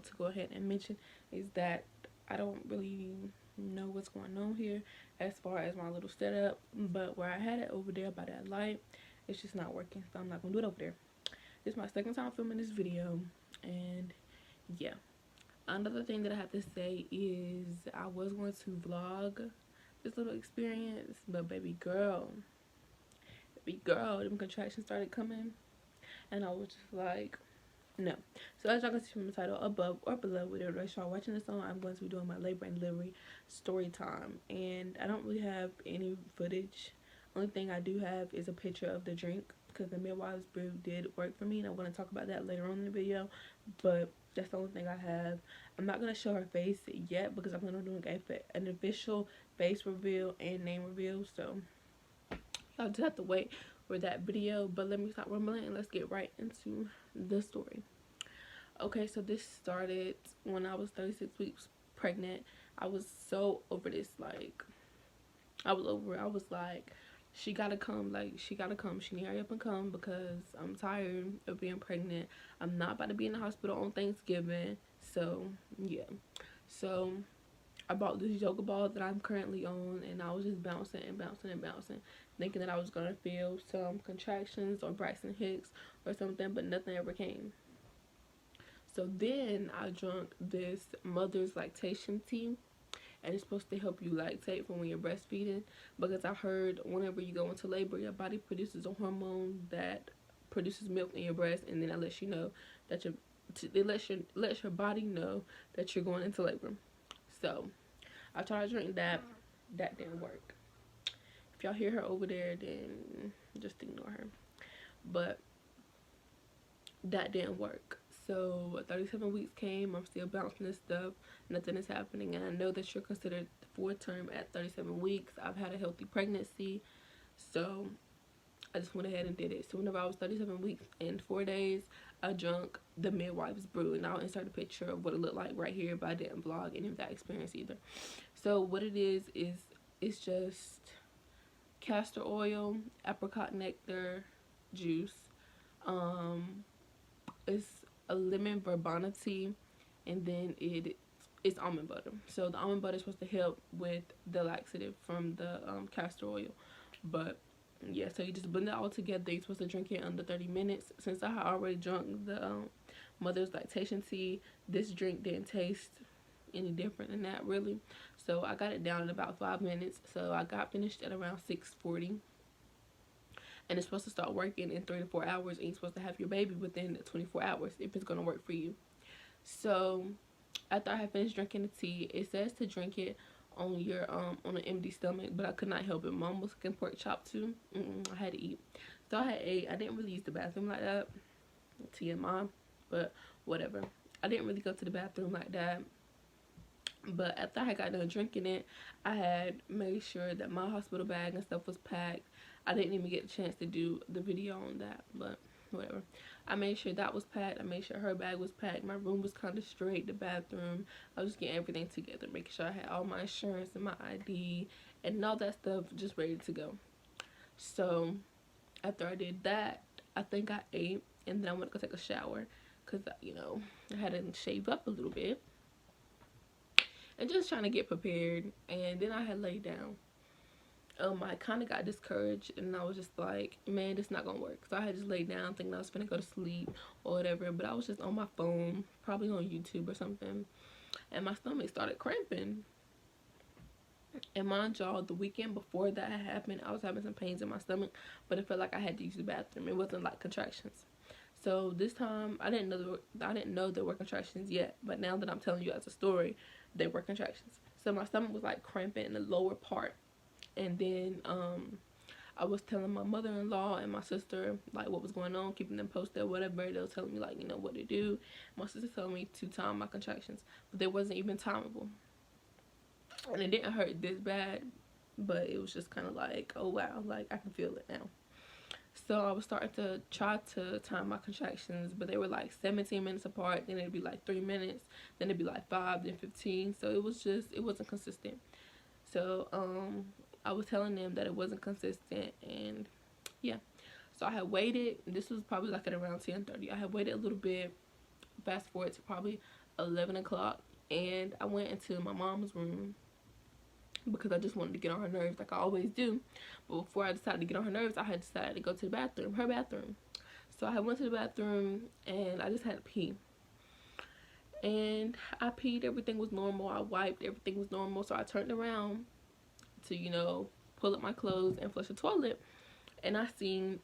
want to go ahead and mention is that I don't really know what's going on here as far as my little setup, but where I had it over there by that light, it's just not working, so I'm not gonna do it over there. This is my second time filming this video, and yeah. Another thing that I have to say is I was going to vlog this little experience, but baby girl, them contractions started coming, and I was just like, no. So as y'all can see from the title, above or below, whatever race y'all watching this on, I'm going to be doing my labor and delivery story time, and I don't really have any footage. Only thing I do have is a picture of the drink, because the Midwives Brew did work for me, and I'm going to talk about that later on in the video, but that's the only thing I have. I'm not going to show her face yet, because I'm going to do an official face reveal and name reveal, so y'all just have to wait for that video. But let me stop rumbling and let's get right into the story. Okay, so this started when I was 36 weeks pregnant. I was so over this, like, I was over it. I was like, she gotta come, like, she gotta come. She need to hurry up and come, because I'm tired of being pregnant. I'm not about to be in the hospital on Thanksgiving. So yeah, so I bought this yoga ball that I'm currently on, and I was just bouncing and bouncing and bouncing, thinking that I was gonna feel some contractions or Braxton Hicks or something, but nothing ever came. So then I drank this mother's lactation tea, and it's supposed to help you lactate from when you're breastfeeding, because I heard whenever you go into labor, your body produces a hormone that produces milk in your breast, and then it lets you know that it lets your body know that you're going into labor. So I tried to drink that. That didn't work. If y'all hear her over there, then just ignore her. But that didn't work. So 37 weeks came. I'm still bouncing this stuff. Nothing is happening. And I know that you're considered full term at 37 weeks. I've had a healthy pregnancy. So I just went ahead and did it. So whenever I was 37 weeks and 4 days, I drank the Midwives Brew. And I'll insert a picture of what it looked like right here, but I didn't vlog any of that experience either. So what it is it's just castor oil, apricot nectar juice, it's a lemon verbena tea, and then it's almond butter. So the almond butter is supposed to help with the laxative from the castor oil. But yeah, so you just blend it all together. You're supposed to drink it under 30 minutes. Since I had already drunk the mother's lactation tea, this drink didn't taste any different than that, really. So I got it down in about 5 minutes. So I got finished at around 6:40. And it's supposed to start working in 3 to 4 hours, and you're supposed to have your baby within 24 hours if it's going to work for you. So after I had finished drinking the tea, it says to drink it on your on an empty stomach, but I could not help it. Mom was cooking pork chop too. I had to eat. So I had ate. I didn't really use the bathroom like that. TMI, but whatever. I didn't really go to the bathroom like that. But after I got done drinking it, I had made sure that my hospital bag and stuff was packed. I didn't even get a chance to do the video on that, but whatever. I made sure that was packed. I made sure her bag was packed. My room was kind of straight, the bathroom. I was just getting everything together, making sure I had all my insurance and my ID and all that stuff just ready to go. So after I did that, I think I ate, and then I went to go take a shower, because, you know, I had to shave up a little bit and just trying to get prepared. And then I had laid down. I kind of got discouraged, and I was just like, man, this not gonna work. So I had just laid down thinking I was gonna go to sleep or whatever, but I was just on my phone, probably on YouTube or something, and my stomach started cramping. And mind y'all, the weekend before that had happened, I was having some pains in my stomach, but it felt like I had to use the bathroom. It wasn't like contractions. So this time, I didn't know there were contractions yet, but now that I'm telling you as a story, there were contractions. So my stomach was like cramping in the lower part. And then I was telling my mother-in-law and my sister like what was going on, keeping them posted or whatever. They were telling me, like, you know, what to do. My sister told me to time my contractions, but they wasn't even timable. And it didn't hurt this bad, but it was just kind of like, oh wow, like I can feel it now. So I was starting to try to time my contractions, but they were like 17 minutes apart. Then it'd be like 3 minutes. Then it'd be like 5, then 15. So it wasn't consistent. So I was telling them that it wasn't consistent, and yeah. So I had waited. This was probably like at around 10:30. I had waited a little bit fast forward to probably 11 o'clock, and I went into my mom's room because I just wanted to get on her nerves like I always do. But before I decided to get on her nerves, I had decided to go to the bathroom, her bathroom. So I went to the bathroom and I just had to pee. And I peed, everything was normal. I wiped, everything was normal. So I turned around to, pull up my clothes and flush the toilet. And I seen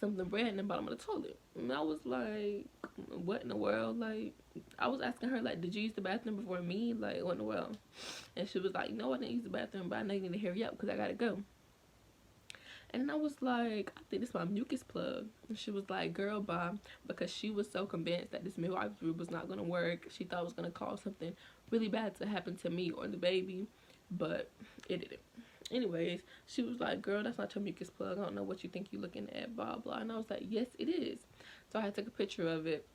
something red in the bottom of the toilet. And I was like, what in the world? Like, I was asking her, like, did you use the bathroom before me? Like, what in the world? And she was like, no, I didn't use the bathroom, but I know you need to hurry up because I gotta go. And I was like, I think this is my mucus plug. And she was like, girl, bye. Because she was so convinced that this midwives Brew was not going to work. She thought it was going to cause something really bad to happen to me or the baby. But it didn't. Anyways, she was like, girl, that's not your mucus plug. I don't know what you think you're looking at, blah, blah. And I was like, yes, it is. So I had to take a picture of it.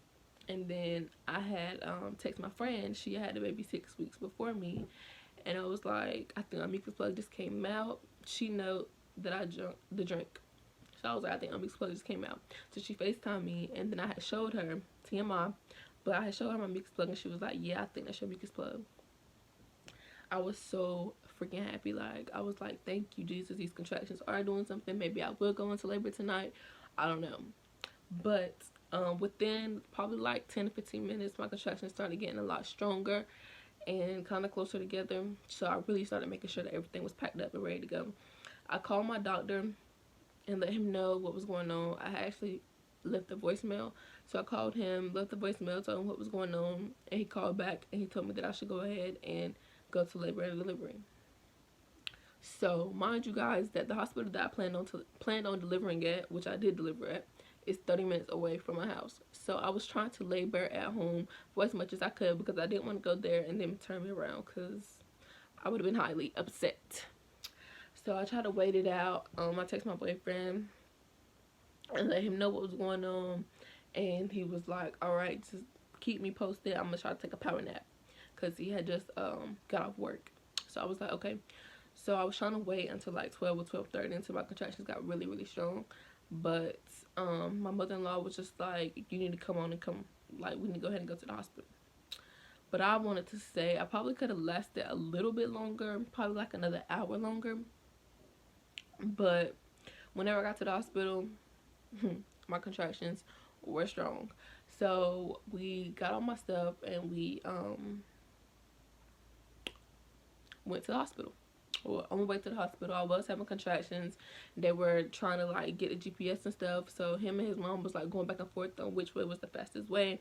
And then I had text my friend. She had the baby 6 weeks before me. And I was like, I think my mucus plug just came out. She know that I drank the drink. So I was like, I think my mucus plug just came out. So she FaceTimed me, and then I had showed her, TMI, but I had showed her my mucus plug, and she was like, yeah, I think that's your mucus plug. I was so freaking happy. Like, I was like, thank you, Jesus. These contractions are doing something. Maybe I will go into labor tonight. I don't know. But within probably like 10 to 15 minutes, my contractions started getting a lot stronger and kind of closer together. So I really started making sure that everything was packed up and ready to go. I called my doctor and let him know what was going on. I actually left a voicemail. So I called him, left a voicemail, told him what was going on, and he called back and he told me that I should go ahead and go to labor and delivery. So mind you guys that the hospital that I planned on delivering at, which I did deliver at, is 30 minutes away from my house. So I was trying to labor at home for as much as I could because I didn't want to go there and then turn me around because I would have been highly upset. So I tried to wait it out. I texted my boyfriend and let him know what was going on. And he was like, all right, just keep me posted. I'm going to try to take a power nap. Because he had just got off work. So I was like, okay. So I was trying to wait until like 12 or 12:30 until my contractions got really, really strong. But my mother-in-law was just like, you need to come on and come. Like, we need to go ahead and go to the hospital. But I wanted to say I probably could have lasted a little bit longer. Probably like another hour longer. But whenever I got to the hospital, my contractions were strong. So we got all my stuff and we went to the hospital. Well, on the way to the hospital, I was having contractions. They were trying to like get a GPS and stuff. So him and his mom was like going back and forth on which way was the fastest way.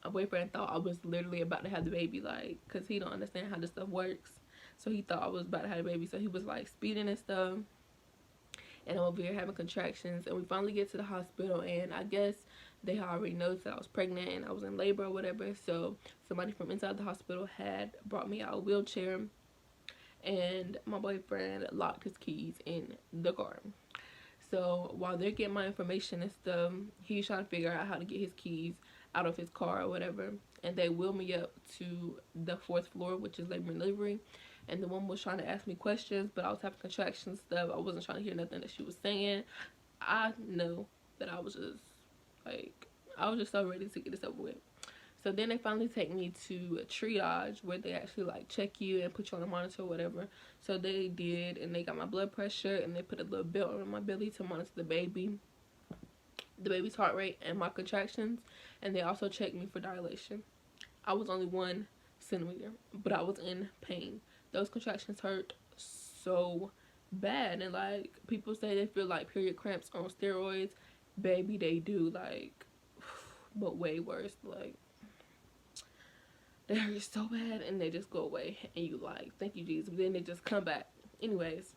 My boyfriend thought I was literally about to have the baby, like, because he don't understand how this stuff works. So he thought I was about to have the baby. So he was like speeding and stuff. And I'm over here having contractions, and we finally get to the hospital, and I guess they already noticed that I was pregnant and I was in labor or whatever. So somebody from inside the hospital had brought me out a wheelchair, and my boyfriend locked his keys in the car. So while they're getting my information and stuff, he's trying to figure out how to get his keys out of his car or whatever. And they wheeled me up to the 4th floor, which is labor and delivery. And the woman was trying to ask me questions, but I was having contractions and stuff. I wasn't trying to hear nothing that she was saying. I know that I was just, like, I was just so ready to get this over with. So then they finally take me to a triage where they actually, like, check you and put you on a monitor or whatever. So they did, and they got my blood pressure, and they put a little belt on my belly to monitor the baby's heart rate and my contractions. And they also checked me for dilation. I was only 1 centimeter, but I was in pain. Those contractions hurt so bad, and like people say they feel like period cramps on steroids. Baby, they do, like, but way worse. Like, they hurt so bad and they just go away, and you like, thank you, Jesus. But then they just come back. Anyways,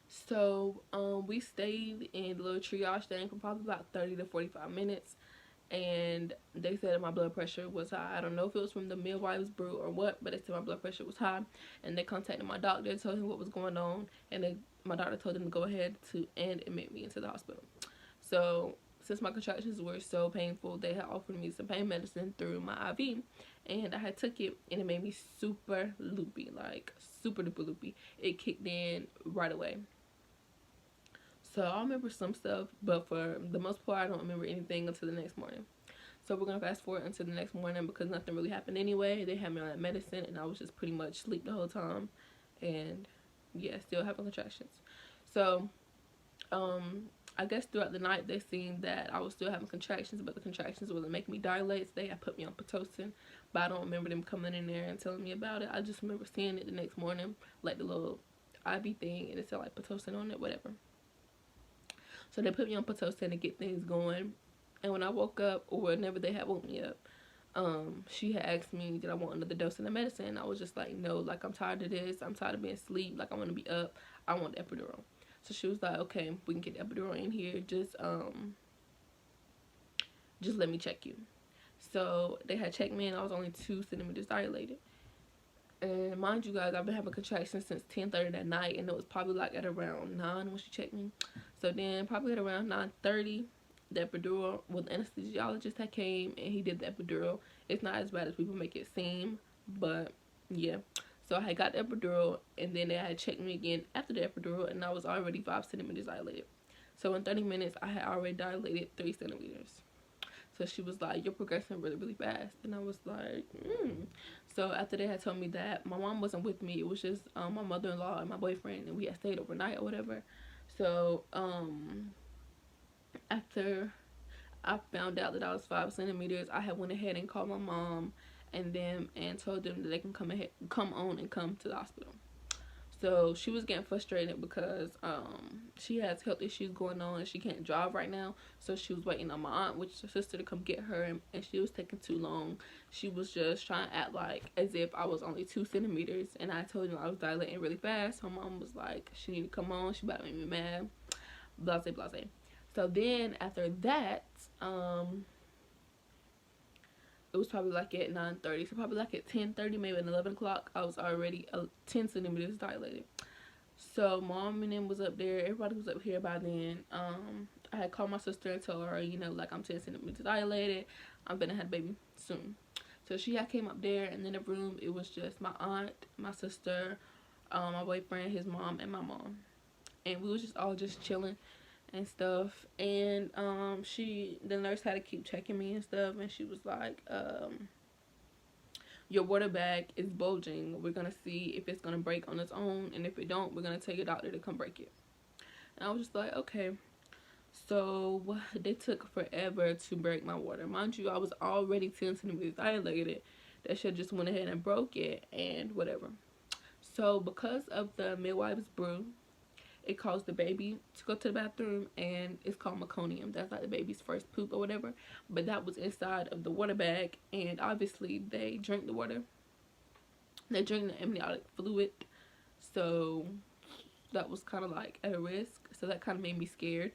so we stayed in the little triage thing for probably about 30 to 45 minutes. And they said my blood pressure was high. I don't know if it was from the Midwives Brew or what, but they said my blood pressure was high. And they contacted my doctor, told him what was going on, and my doctor told them to go ahead and admit me into the hospital. So since my contractions were so painful, they had offered me some pain medicine through my IV, and I had took it, and it made me super loopy, like super duper loopy. It kicked in right away. So I remember some stuff, but for the most part, I don't remember anything until the next morning. So we're gonna fast forward until the next morning because nothing really happened anyway. They had me on that medicine and I was just pretty much asleep the whole time, and yeah, still having contractions. So I guess throughout the night they seen that I was still having contractions, but the contractions wasn't making me dilate, so they had put me on Pitocin. But I don't remember them coming in there and telling me about it. I just remember seeing it the next morning, like the little IV thing, and it said like Pitocin on it, whatever. So they put me on Pitocin to get things going. And when I woke up, or whenever they had woke me up, she had asked me, did I want another dose of the medicine? I was just like, no, like I'm tired of this. I'm tired of being asleep. Like I want to be up. I want the epidural. So she was like, okay, we can get the epidural in here. Just let me check you. So they had checked me and I was only 2 centimeters dilated. And mind you guys, I've been having contractions since 10:30 that night, and it was probably like at around 9 when she checked me. So then probably at around 9:30, the epidural, well, the anesthesiologist that came and he did the epidural. It's not as bad as people make it seem, but yeah. So I had got the epidural, and then they had checked me again after the epidural, and I was already 5 centimeters dilated. So in 30 minutes, I had already dilated 3 centimeters. So she was like, you're progressing really, really fast. And I was like, So after they had told me that, my mom wasn't with me. It was just my mother-in-law and my boyfriend, and we had stayed overnight or whatever. So after I found out that I was 5 centimeters, I had went ahead and called my mom and them and told them that they can come to the hospital. So she was getting frustrated because she has health issues going on and she can't drive right now. So she was waiting on my aunt, which is her sister, to come get her, and she was taking too long. She was just trying to act like as if I was only 2 centimeters, and I told them I was dilating really fast. My mom was like, she need to come on. She about to make me mad. Blase, blase. So then after that, it was probably like at 9:30, so probably like at 10:30, maybe at 11 o'clock, I was already 10 centimeters dilated. So mom and them was up there, everybody was up here by then. I had called my sister and told her, you know, like I'm 10 centimeters dilated, I'm gonna have a baby soon. So she had came up there, and in the room it was just my aunt, my sister, my boyfriend, his mom, and my mom, and we was just all just chilling and stuff. And the nurse had to keep checking me and stuff, and she was like, your water bag is bulging, we're gonna see if it's gonna break on its own, and if it don't, we're gonna tell your doctor to come break it. And I was just like, okay. So they took forever to break my water. Mind you, I was already 10 centimeters dilated. They should just went ahead and broke it and whatever. So because of the Midwives Brew, it caused the baby to go to the bathroom, and it's called meconium. That's like the baby's first poop or whatever. But that was inside of the water bag, and obviously they drink the water. They drink the amniotic fluid, so that was kind of like at a risk. So that kind of made me scared.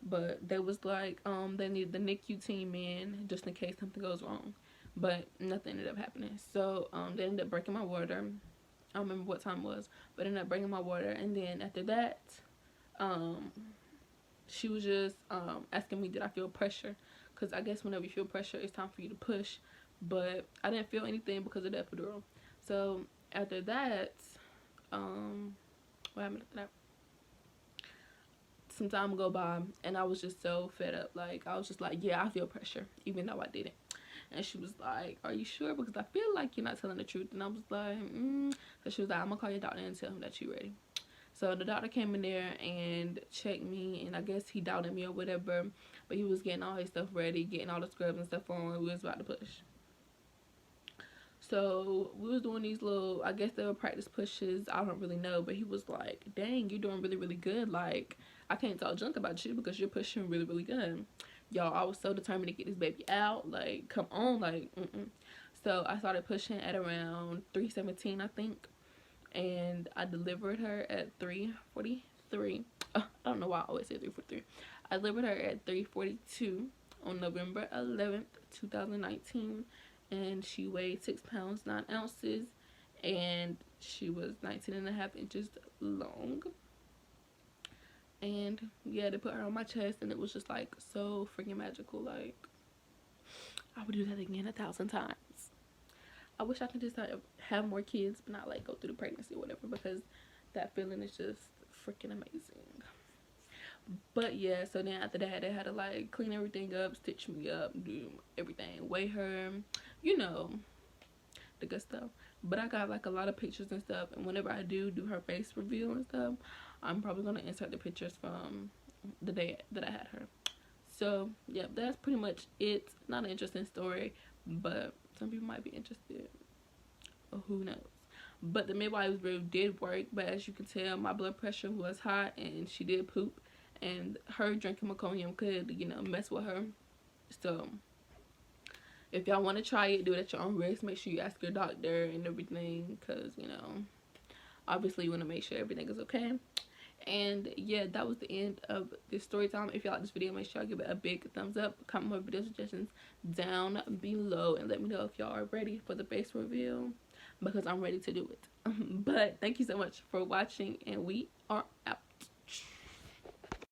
But they was like, they need the NICU team in just in case something goes wrong. But nothing ended up happening. So they ended up breaking my water. I don't remember what time it was, but ended up bringing my water. And then after that, she was just asking me, did I feel pressure? Because I guess whenever you feel pressure, it's time for you to push. But I didn't feel anything because of the epidural. So after that, what happened after that? Some time go by, and I was just so fed up. Like, I was just like, yeah, I feel pressure, even though I didn't. And she was like, are you sure? Because I feel like you're not telling the truth. And I was like, So she was like, I'm going to call your doctor and tell him that you're ready. So the doctor came in there and checked me, and I guess he doubted me or whatever. But he was getting all his stuff ready, getting all the scrubs and stuff on. We was about to push. So we was doing these little, I guess they were practice pushes. I don't really know. But he was like, dang, you're doing really, really good. Like, I can't talk junk about you because you're pushing really, really good. Y'all, I was so determined to get this baby out. Like, come on. Like, So I started pushing at around 3:17, I think. And I delivered her at 3:43. I don't know why I always say 3:43. I delivered her at 3:42 on November 11th, 2019. And she weighed 6 pounds, 9 ounces. And she was 19.5 inches long. And yeah, they put her on my chest, and it was just like so freaking magical. Like, I would do that again 1,000 times. I wish I could just have more kids, but not like go through the pregnancy or whatever, because that feeling is just freaking amazing. But yeah, so then after that, they had to like clean everything up, stitch me up, do everything, weigh her, you know, the good stuff. But I got like a lot of pictures and stuff, and whenever I do her face reveal and stuff, I'm probably gonna insert the pictures from the day that I had her. So yeah, that's pretty much it. Not an interesting story, but some people might be interested. Or who knows? But the midwives brew did work, but as you can tell, my blood pressure was high and she did poop, and her drinking meconium could, you know, mess with her. So if y'all want to try it, do it at your own risk. Make sure you ask your doctor and everything, because, you know, obviously you want to make sure everything is okay. And yeah, that was the end of this story time. If y'all like this video, make sure y'all give it a big thumbs up. Comment more video suggestions down below, and let me know if y'all are ready for the face reveal, because I'm ready to do it. But thank you so much for watching, and we are